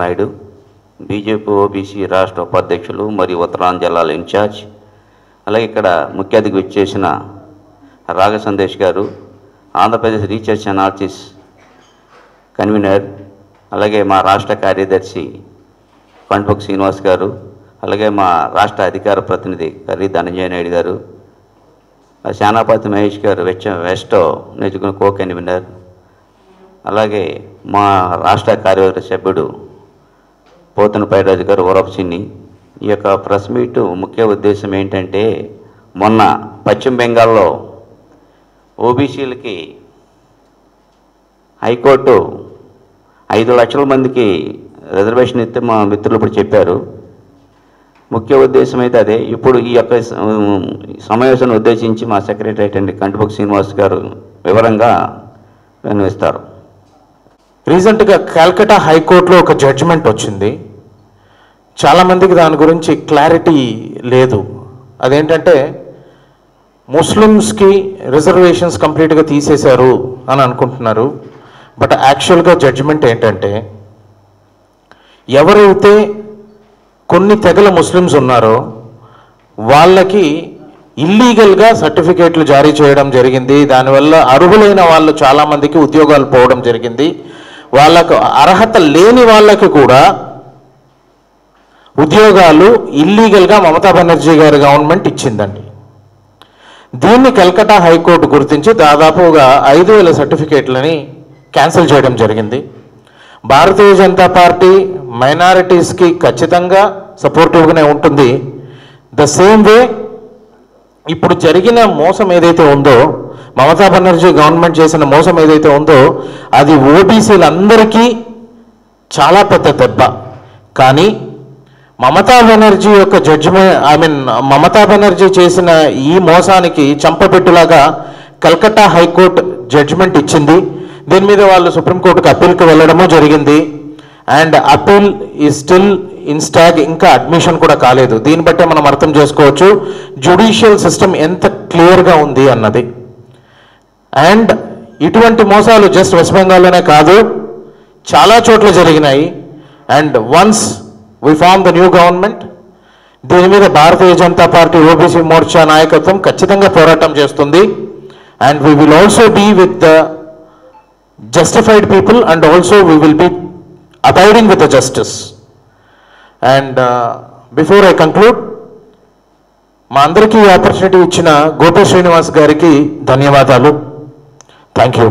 Naidu, BJP OBC రాష్ట్ర ఉపాధ్యక్షులు మరియు ఉత్తరాంధ్ర జిల్లాల ఇన్ఛార్జ్, అలాగే ఇక్కడ ముఖ్య అతిథిగా వచ్చేసిన రాగ సందేశ్ గారు, ఆంధ్రప్రదేశ్ రీసెర్చ్ అనాలిసిస్ కన్వీనర్, అలాగే మా రాష్ట్ర కార్యదర్శి కొండపల్లి శ్రీనివాస్ గారు, అలాగే మా రాష్ట్ర అధికార ప్రతినిధి కర్రీ ధనంజయ నాయుడు గారు, శానాపతి మహేష్ గారు వెస్ట్ నియోజకవర్గ కో కన్వీనర్, అలాగే మా రాష్ట్ర కార్యవర్గ సభ్యుడు పోతన పైరాజు గారు ఓరప్సిన్ని. ఈ యొక్క ప్రెస్ మీట్ ముఖ్య ఉద్దేశం ఏంటంటే, మొన్న పశ్చిమ బెంగాల్లో ఓబీసీలకి హైకోర్టు 5 లక్షల మందికి రిజర్వేషన్ ఇస్తే మా మిత్రులు ఇప్పుడు చెప్పారు. ముఖ్య ఉద్దేశం అయితే అదే. ఇప్పుడు ఈ యొక్క సమావేశాన్ని ఉద్దేశించి మా సెక్రటరీ అండి కంటిపల్లి శ్రీనివాస్ గారు వివరంగా వివరిస్తారు. రీసెంట్గా కల్కటా హైకోర్టులో ఒక జడ్జిమెంట్ వచ్చింది. చాలామందికి దాని గురించి క్లారిటీ లేదు. అదేంటంటే, ముస్లిమ్స్కి రిజర్వేషన్స్ కంప్లీట్గా తీసేశారు అని అనుకుంటున్నారు. బట్ యాక్చువల్గా జడ్జిమెంట్ ఏంటంటే, ఎవరైతే కొన్ని తెగల ముస్లిమ్స్ ఉన్నారో వాళ్ళకి ఇల్లీగల్గా సర్టిఫికేట్లు జారీ చేయడం జరిగింది. దానివల్ల అర్హులైన వాళ్ళు చాలామందికి ఉద్యోగాలు పోవడం జరిగింది. వాళ్ళకు అర్హత లేని వాళ్ళకి కూడా ఉద్యోగాలు ఇల్లీగల్గా మమతా బెనర్జీ గారి గవర్నమెంట్ ఇచ్చిందండి. దీన్ని కల్కటా హైకోర్టు గుర్తించి దాదాపుగా 5,000 సర్టిఫికేట్లని క్యాన్సిల్ చేయడం జరిగింది. భారతీయ జనతా పార్టీ మైనారిటీస్కి ఖచ్చితంగా సపోర్టివ్గానే ఉంటుంది. ద సేమ్ వే ఇప్పుడు జరిగిన మోసం ఏదైతే ఉందో, మమతా బెనర్జీ గవర్నమెంట్ చేసిన మోసం ఏదైతే ఉందో, అది ఓబీసీలందరికీ చాలా పెద్ద దెబ్బ. కానీ మమతా బెనర్జీ యొక్క మమతా బెనర్జీ చేసిన ఈ మోసానికి చంపబెట్టులాగా కల్కటా హైకోర్టు జడ్జిమెంట్ ఇచ్చింది. దీని మీద వాళ్ళు సుప్రీంకోర్టుకు అప్పీల్కి వెళ్ళడము జరిగింది. అండ్ అప్పీల్ ఈ స్టిల్ ఇన్స్టాగ్, ఇంకా అడ్మిషన్ కూడా కాలేదు. దీన్ని బట్టే మనం అర్థం చేసుకోవచ్చు జ్యుడిషియల్ సిస్టమ్ ఎంత క్లియర్గా ఉంది అన్నది. అండ్ ఇటువంటి మోసాలు జస్ట్ వెస్ట్ బెంగాల్లోనే కాదు, చాలా చోట్ల జరిగినాయి. And once we form the new government, దీని మీద భారతీయ జనతా పార్టీ ఓబీసీ మోర్చా నాయకత్వం ఖచ్చితంగా పోరాటం చేస్తుంది. And we will also be with the justified people, and also we will be abiding with the justice. And before I conclude, మా అందరికీ ఈ opportunity ఇచ్చిన గోపి శ్రీనివాస్ గారికి ధన్యవాదాలు. Thank you.